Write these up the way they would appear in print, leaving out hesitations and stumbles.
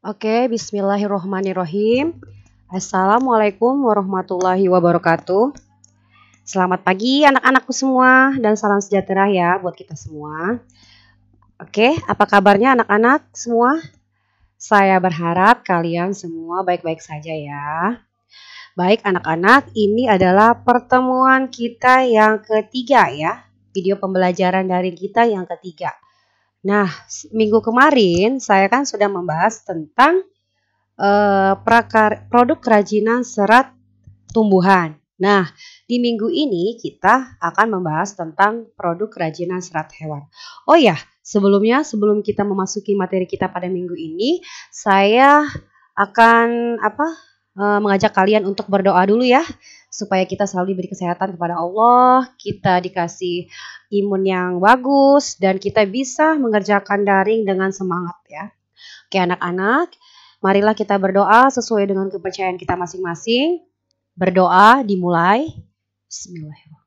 Oke, bismillahirrohmanirrohim. Assalamualaikum warahmatullahi wabarakatuh. Selamat pagi anak-anakku semua dan salam sejahtera ya buat kita semua. Oke, apa kabarnya anak-anak semua? Saya berharap kalian semua baik-baik saja ya. Baik anak-anak, ini adalah pertemuan kita yang ketiga ya. Video pembelajaran dari kita yang ketiga. Nah, minggu kemarin saya kan sudah membahas tentang produk kerajinan serat tumbuhan. Nah, di minggu ini kita akan membahas tentang produk kerajinan serat hewan. Oh ya, sebelum kita memasuki materi kita pada minggu ini, saya akan mengajak kalian untuk berdoa dulu ya, supaya kita selalu diberi kesehatan kepada Allah, kita dikasih imun yang bagus, dan kita bisa mengerjakan daring dengan semangat ya. Oke anak-anak, marilah kita berdoa sesuai dengan kepercayaan kita masing-masing. Berdoa dimulai. Bismillahirrahmanirrahim.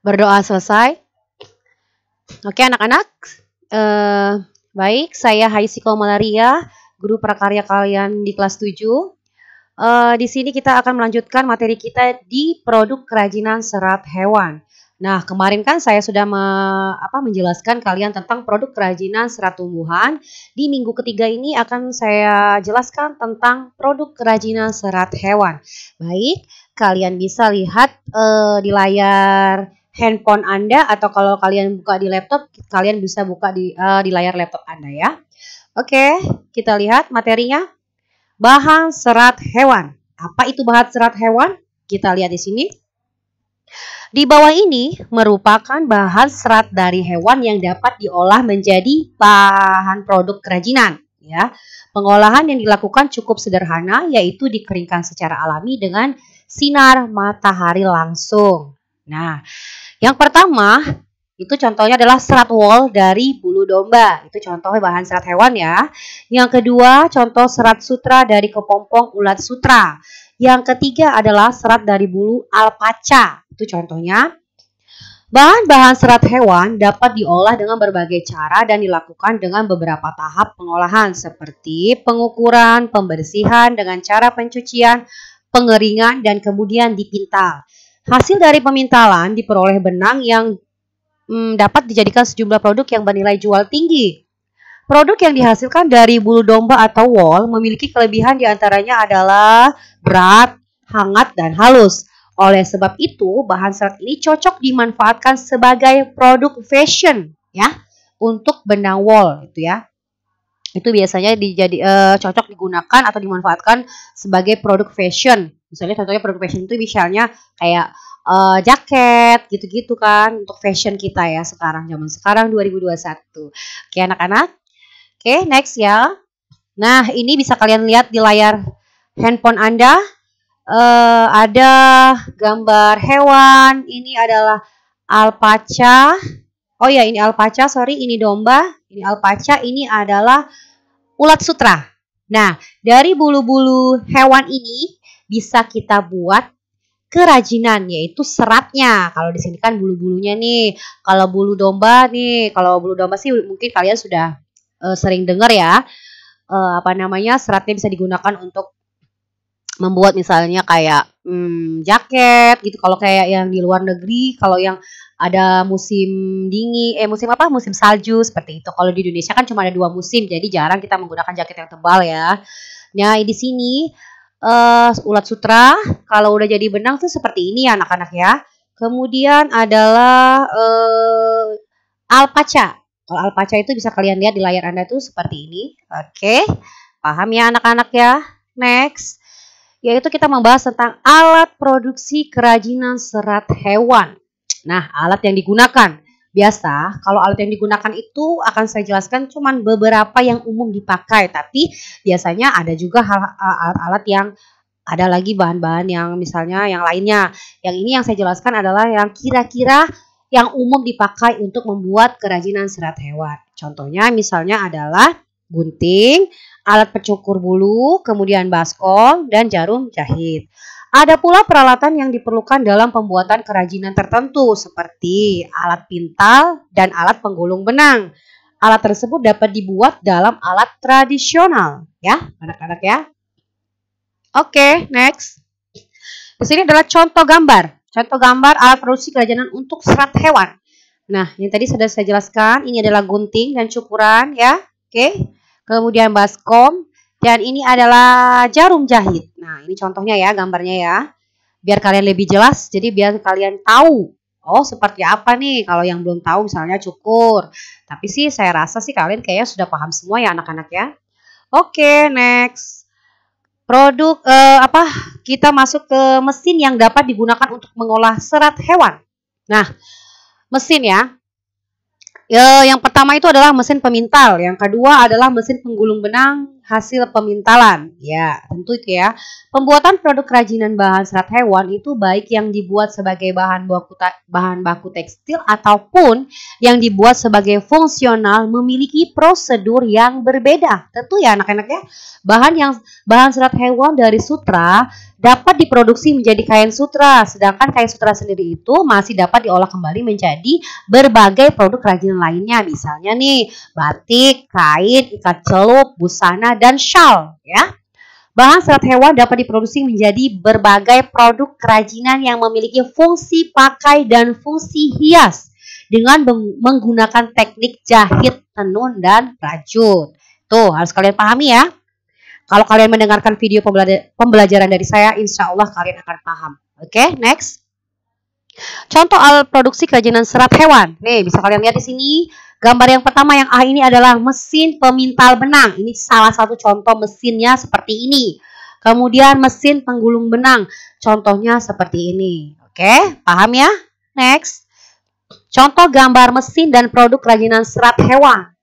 Berdoa selesai. Oke anak-anak, baik, saya Haisiko Malaria, guru prakarya kalian di kelas 7. Di sini kita akan melanjutkan materi kita di produk kerajinan serat hewan. Nah, kemarin kan saya sudah menjelaskan kalian tentang produk kerajinan serat tumbuhan. Di minggu ketiga ini akan saya jelaskan tentang produk kerajinan serat hewan. Baik, kalian bisa lihat di layar handphone Anda, atau kalau kalian buka di laptop, kalian bisa buka di layar laptop Anda ya. Oke, kita lihat materinya. Bahan serat hewan. Apa itu bahan serat hewan? Kita lihat di sini. Di bawah ini merupakan bahan serat dari hewan yang dapat diolah menjadi bahan produk kerajinan. Ya, pengolahan yang dilakukan cukup sederhana, yaitu dikeringkan secara alami dengan sinar matahari langsung. Nah, yang pertama itu contohnya adalah serat wol dari bulu domba. Itu contohnya bahan serat hewan ya. Yang kedua, contoh serat sutra dari kepompong ulat sutra. Yang ketiga adalah serat dari bulu alpaca. Itu contohnya. Bahan-bahan serat hewan dapat diolah dengan berbagai cara dan dilakukan dengan beberapa tahap pengolahan seperti pengukuran, pembersihan dengan cara pencucian, pengeringan, dan kemudian dipintal. Hasil dari pemintalan diperoleh benang yang dapat dijadikan sejumlah produk yang bernilai jual tinggi. Produk yang dihasilkan dari bulu domba atau wol memiliki kelebihan diantaranya adalah berat, hangat, dan halus. Oleh sebab itu, bahan serat ini cocok dimanfaatkan sebagai produk fashion ya, untuk benang wol itu ya. Itu biasanya cocok digunakan atau dimanfaatkan sebagai produk fashion. Misalnya contohnya produk fashion itu misalnya kayak jaket gitu-gitu kan, untuk fashion kita ya sekarang, zaman sekarang 2021. Oke anak-anak. Oke, next ya. Nah, ini bisa kalian lihat di layar handphone Anda. Ada gambar hewan. Ini adalah alpaca. Oh ya, ini alpaca, sorry, ini domba. Ini alpaca, ini adalah ulat sutra. Nah, dari bulu-bulu hewan ini bisa kita buat kerajinan, yaitu seratnya. Kalau di sini kan bulu-bulunya nih. Kalau bulu domba nih, kalau bulu domba sih mungkin kalian sudah sering dengar ya. Seratnya bisa digunakan untuk membuat misalnya kayak jaket gitu. Kalau kayak yang di luar negeri, kalau yang ada musim dingin, musim salju seperti itu. Kalau di Indonesia kan cuma ada 2 musim, jadi jarang kita menggunakan jaket yang tebal ya. Nah, di sini ulat sutra kalau udah jadi benang tuh seperti ini ya anak-anak ya. Kemudian adalah alpaca. Kalau alpaca itu bisa kalian lihat di layar Anda tuh seperti ini. Oke, paham ya anak-anak ya. Next, yaitu kita membahas tentang alat produksi kerajinan serat hewan. Nah, alat yang digunakan. Biasa, kalau alat yang digunakan itu akan saya jelaskan cuman beberapa yang umum dipakai. Tapi biasanya ada juga alat-alat yang ada lagi bahan-bahan yang misalnya yang lainnya. Yang ini yang saya jelaskan adalah yang kira-kira yang umum dipakai untuk membuat kerajinan serat hewan. Contohnya misalnya adalah gunting, alat pencukur bulu, kemudian baskom, dan jarum jahit. Ada pula peralatan yang diperlukan dalam pembuatan kerajinan tertentu seperti alat pintal dan alat penggulung benang. Alat tersebut dapat dibuat dalam alat tradisional, ya, anak-anak ya. Oke, next. Di sini adalah contoh gambar. Contoh gambar alat produksi kerajinan untuk serat hewan. Nah, yang tadi sudah saya jelaskan, ini adalah gunting dan cukuran, ya. Oke. Kemudian baskom. Dan ini adalah jarum jahit. Nah, ini contohnya ya, gambarnya ya. Biar kalian lebih jelas, jadi biar kalian tahu. Oh, seperti apa nih? Kalau yang belum tahu misalnya cukur. Tapi sih saya rasa sih kalian kayaknya sudah paham semua ya anak-anak ya. Oke, next. Produk kita masuk ke mesin yang dapat digunakan untuk mengolah serat hewan. Nah, mesin ya. Yang pertama itu adalah mesin pemintal, yang kedua adalah mesin penggulung benang hasil pemintalan. Ya, tentu itu ya. Pembuatan produk kerajinan bahan serat hewan itu baik yang dibuat sebagai bahan baku tekstil ataupun yang dibuat sebagai fungsional memiliki prosedur yang berbeda. Tentu ya anak-anak ya. Bahan serat hewan dari sutra dapat diproduksi menjadi kain sutra, sedangkan kain sutra sendiri itu masih dapat diolah kembali menjadi berbagai produk kerajinan lainnya, misalnya nih batik, kain, ikat celup, busana, dan shawl ya. Bahan serat hewan dapat diproduksi menjadi berbagai produk kerajinan yang memiliki fungsi pakai dan fungsi hias dengan menggunakan teknik jahit, tenun, dan rajut. Tuh harus kalian pahami ya. Kalau kalian mendengarkan video pembelajaran dari saya, insya Allah kalian akan paham. Oke, next. Contoh alat produksi kerajinan serat hewan. Nih, bisa kalian lihat di sini. Gambar yang pertama yang A ini adalah mesin pemintal benang. Ini salah satu contoh mesinnya seperti ini. Kemudian mesin penggulung benang. Contohnya seperti ini. Oke, paham ya? Next. Contoh gambar mesin dan produk kerajinan serat hewan.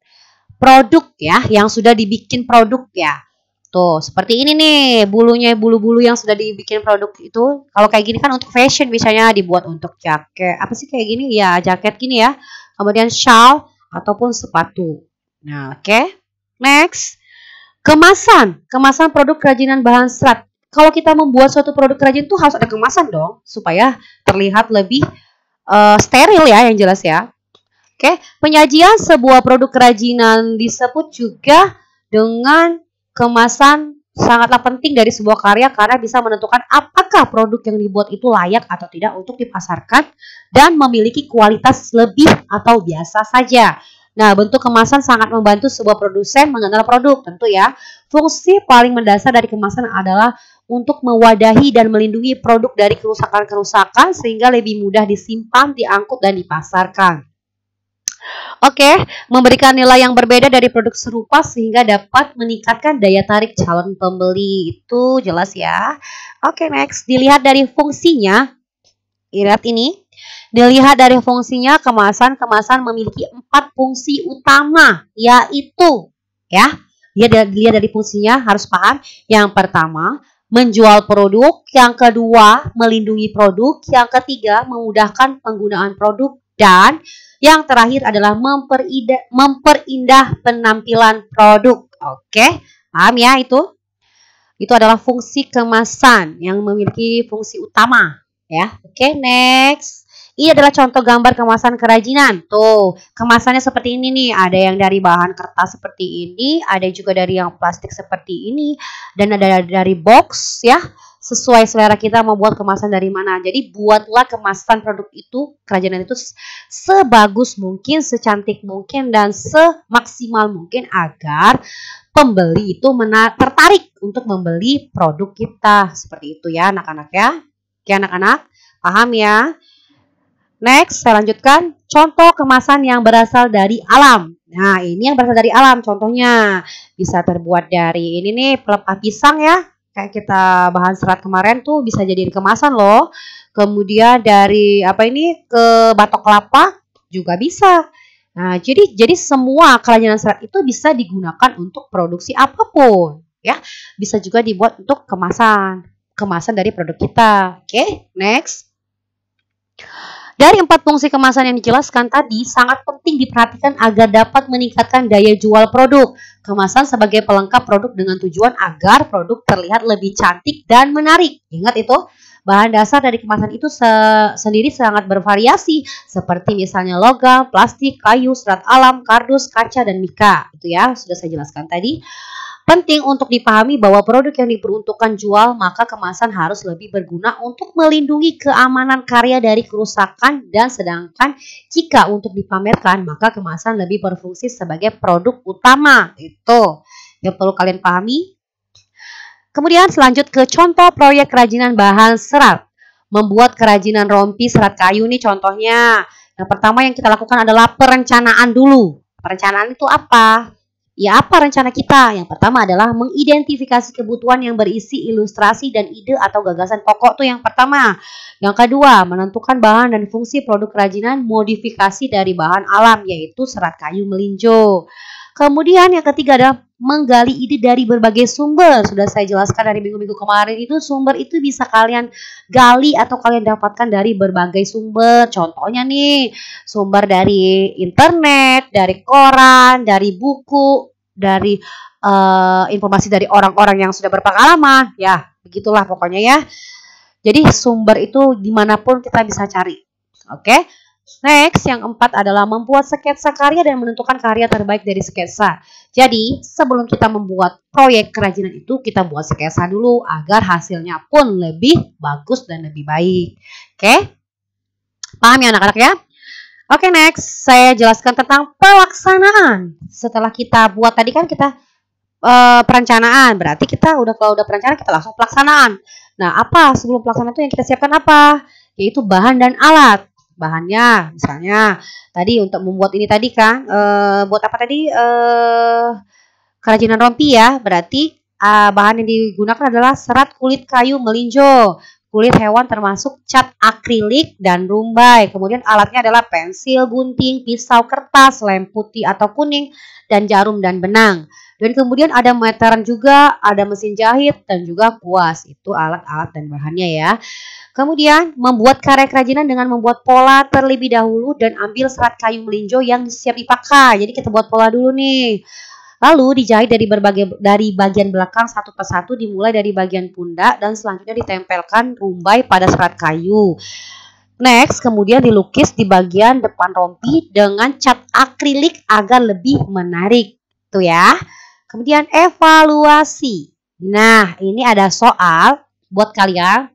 Produk ya, yang sudah dibikin produk ya. Tuh, seperti ini nih, bulu-bulu yang sudah dibikin produk itu. Kalau kayak gini kan untuk fashion misalnya dibuat untuk jaket. Apa sih kayak gini? Ya, jaket gini ya. Kemudian shawl ataupun sepatu. Nah, oke. Next. Kemasan produk kerajinan bahan serat. Kalau kita membuat suatu produk kerajinan itu harus ada kemasan dong, supaya terlihat lebih steril ya, yang jelas ya. Oke, penyajian sebuah produk kerajinan disebut juga dengan kemasan sangatlah penting dari sebuah karya karena bisa menentukan apakah produk yang dibuat itu layak atau tidak untuk dipasarkan dan memiliki kualitas lebih atau biasa saja. Nah, bentuk kemasan sangat membantu sebuah produsen mengenal produk, tentu ya. Fungsi paling mendasar dari kemasan adalah untuk mewadahi dan melindungi produk dari kerusakan-kerusakan sehingga lebih mudah disimpan, diangkut, dan dipasarkan. Oke, memberikan nilai yang berbeda dari produk serupa sehingga dapat meningkatkan daya tarik calon pembeli. Itu jelas ya. Oke, next. Dilihat dari fungsinya. Lihat ini. Dilihat dari fungsinya, kemasan memiliki 4 fungsi utama, yaitu ya. Dilihat dari fungsinya harus paham. Yang pertama, menjual produk. Yang kedua, melindungi produk. Yang ketiga, memudahkan penggunaan produk. Dan yang terakhir adalah memperindah penampilan produk. Oke, paham ya itu? Itu adalah fungsi kemasan yang memiliki fungsi utama. Ya, oke, next. Ini adalah contoh gambar kemasan kerajinan. Tuh, kemasannya seperti ini nih. Ada yang dari bahan kertas seperti ini, ada juga dari yang plastik seperti ini, dan ada dari box ya. Sesuai selera kita mau buat kemasan dari mana. Jadi buatlah kemasan produk itu, kerajinan itu sebagus mungkin, secantik mungkin, dan semaksimal mungkin agar pembeli itu tertarik untuk membeli produk kita. Seperti itu ya anak-anak ya. Oke anak-anak, paham ya? Next, saya lanjutkan. Contoh kemasan yang berasal dari alam. Nah, ini yang berasal dari alam. Contohnya bisa terbuat dari ini nih, pelepah pisang ya. Kayak kita bahan serat kemarin tuh bisa jadiin kemasan loh. Kemudian dari ke batok kelapa juga bisa. Nah, jadi semua kerajinan serat itu bisa digunakan untuk produksi apapun, ya. Bisa juga dibuat untuk kemasan dari produk kita. Oke, next. Dari 4 fungsi kemasan yang dijelaskan tadi, sangat penting diperhatikan agar dapat meningkatkan daya jual produk. Kemasan sebagai pelengkap produk dengan tujuan agar produk terlihat lebih cantik dan menarik. Ingat itu, bahan dasar dari kemasan itu sendiri sangat bervariasi, seperti misalnya logam, plastik, kayu, serat alam, kardus, kaca, dan mika. Itu ya, sudah saya jelaskan tadi. Penting untuk dipahami bahwa produk yang diperuntukkan jual, maka kemasan harus lebih berguna untuk melindungi keamanan karya dari kerusakan, dan sedangkan jika untuk dipamerkan, maka kemasan lebih berfungsi sebagai produk utama. Itu yang perlu kalian pahami. Kemudian selanjut ke contoh proyek kerajinan bahan serat. Membuat kerajinan rompi serat kayu nih contohnya. Yang pertama yang kita lakukan adalah perencanaan dulu. Perencanaan itu apa? Ya, apa rencana kita? Yang pertama adalah mengidentifikasi kebutuhan yang berisi ilustrasi dan ide atau gagasan pokok tuh yang pertama. Yang kedua, menentukan bahan dan fungsi produk kerajinan modifikasi dari bahan alam, yaitu serat kayu melinjo. Kemudian yang ketiga adalah menggali ide dari berbagai sumber. Sudah saya jelaskan dari minggu-minggu kemarin itu, sumber itu bisa kalian gali atau kalian dapatkan dari berbagai sumber. Contohnya nih, sumber dari internet, dari koran, dari buku, dari informasi dari orang-orang yang sudah berpengalaman. Ya, begitulah pokoknya ya. Jadi sumber itu dimanapun kita bisa cari. Oke. Next, yang keempat adalah membuat sketsa karya dan menentukan karya terbaik dari sketsa. Jadi, sebelum kita membuat proyek kerajinan itu, kita buat sketsa dulu agar hasilnya pun lebih bagus dan lebih baik. Oke? Paham ya anak-anak ya? Oke, next. Saya jelaskan tentang pelaksanaan. Setelah kita buat tadi kan kita perencanaan. Berarti kita kalau udah perencanaan, kita langsung pelaksanaan. Nah, apa sebelum pelaksanaan itu yang kita siapkan apa? Yaitu bahan dan alat. Bahannya misalnya tadi untuk membuat ini tadi kan buat apa tadi kerajinan rompi ya, berarti bahan yang digunakan adalah serat kulit kayu melinjo, kulit hewan termasuk cat akrilik dan rumbai. Kemudian alatnya adalah pensil, gunting, pisau, kertas, lem putih atau kuning, dan jarum dan benang. Dan kemudian ada meteran juga, ada mesin jahit dan juga kuas. Itu alat-alat dan bahannya ya. Kemudian membuat karya kerajinan dengan membuat pola terlebih dahulu dan ambil serat kayu melinjo yang siap dipakai. Jadi kita buat pola dulu nih. Lalu dijahit dari bagian belakang satu persatu, dimulai dari bagian pundak dan selanjutnya ditempelkan rumbai pada serat kayu. Next, kemudian dilukis di bagian depan rompi dengan cat akrilik agar lebih menarik. Tuh ya. Kemudian evaluasi. Nah, ini ada soal buat kalian.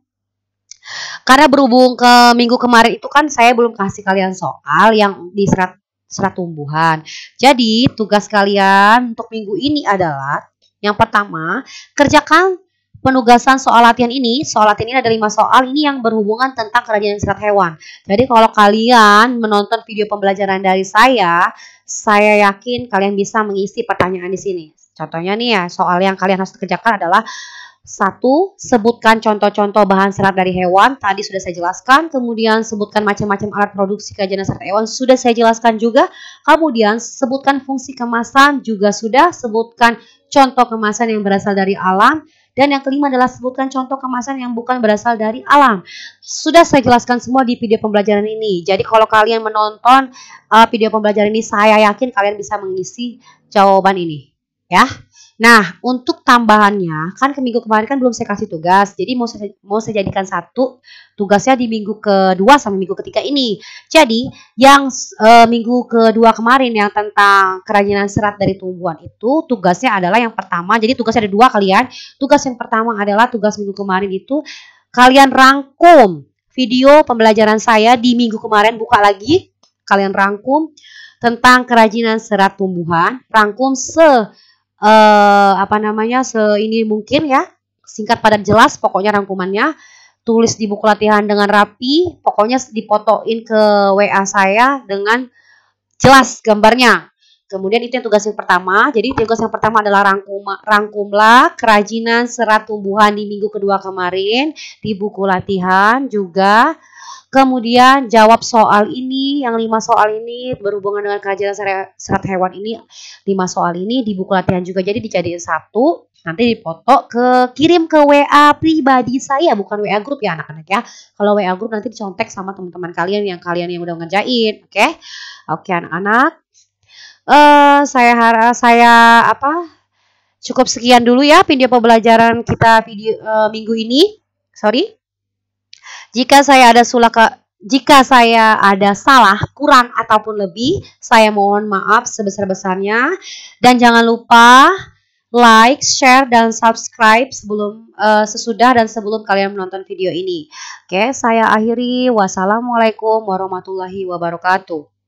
Karena berhubung ke minggu kemarin itu kan saya belum kasih kalian soal yang di serat tumbuhan. Jadi tugas kalian untuk minggu ini adalah yang pertama, kerjakan penugasan soal latihan ini. Soal latihan ini ada 5 soal ini yang berhubungan tentang kerajinan serat hewan. Jadi kalau kalian menonton video pembelajaran dari saya yakin kalian bisa mengisi pertanyaan di sini. Contohnya nih ya, soal yang kalian harus kerjakan adalah 1. Sebutkan contoh-contoh bahan serat dari hewan. Tadi sudah saya jelaskan. Kemudian sebutkan macam-macam alat produksi kerajinan serat hewan. Sudah saya jelaskan juga. Kemudian sebutkan fungsi kemasan. Juga sudah. Sebutkan contoh kemasan yang berasal dari alam. Dan yang kelima adalah sebutkan contoh kemasan yang bukan berasal dari alam. Sudah saya jelaskan semua di video pembelajaran ini. Jadi kalau kalian menonton video pembelajaran ini, saya yakin kalian bisa mengisi jawaban ini. Ya. Nah, untuk tambahannya, kan ke minggu kemarin kan belum saya kasih tugas. Jadi mau saya jadikan satu tugasnya di minggu kedua sama minggu ketiga ini. Jadi, yang minggu kedua kemarin yang tentang kerajinan serat dari tumbuhan itu, tugasnya adalah yang pertama. Jadi tugasnya ada 2 kalian. Tugas yang pertama adalah tugas minggu kemarin itu, kalian rangkum video pembelajaran saya di minggu kemarin, buka lagi. Kalian rangkum tentang kerajinan serat tumbuhan. Rangkum ini mungkin ya, singkat padat jelas pokoknya rangkumannya, tulis di buku latihan dengan rapi, pokoknya difotoin ke WA saya dengan jelas gambarnya. Kemudian itu yang tugas yang pertama. Jadi tugas yang pertama adalah rangkumlah kerajinan serat tumbuhan di minggu kedua kemarin di buku latihan juga. Kemudian jawab soal ini, yang 5 soal ini berhubungan dengan kerajinan serat hewan ini, 5 soal ini di buku latihan juga. Jadi dijadiin satu. Nanti dipoto kirim ke WA pribadi saya, bukan WA grup ya anak-anak ya. Kalau WA grup nanti dicontek sama teman-teman kalian yang udah ngerjain, oke? Oke anak-anak. Saya cukup sekian dulu ya video pembelajaran kita minggu ini. Sorry. Jika saya ada salah, kurang ataupun lebih, saya mohon maaf sebesar-besarnya. Dan jangan lupa like, share, dan subscribe sesudah dan sebelum kalian menonton video ini. Oke, saya akhiri. Wassalamualaikum warahmatullahi wabarakatuh.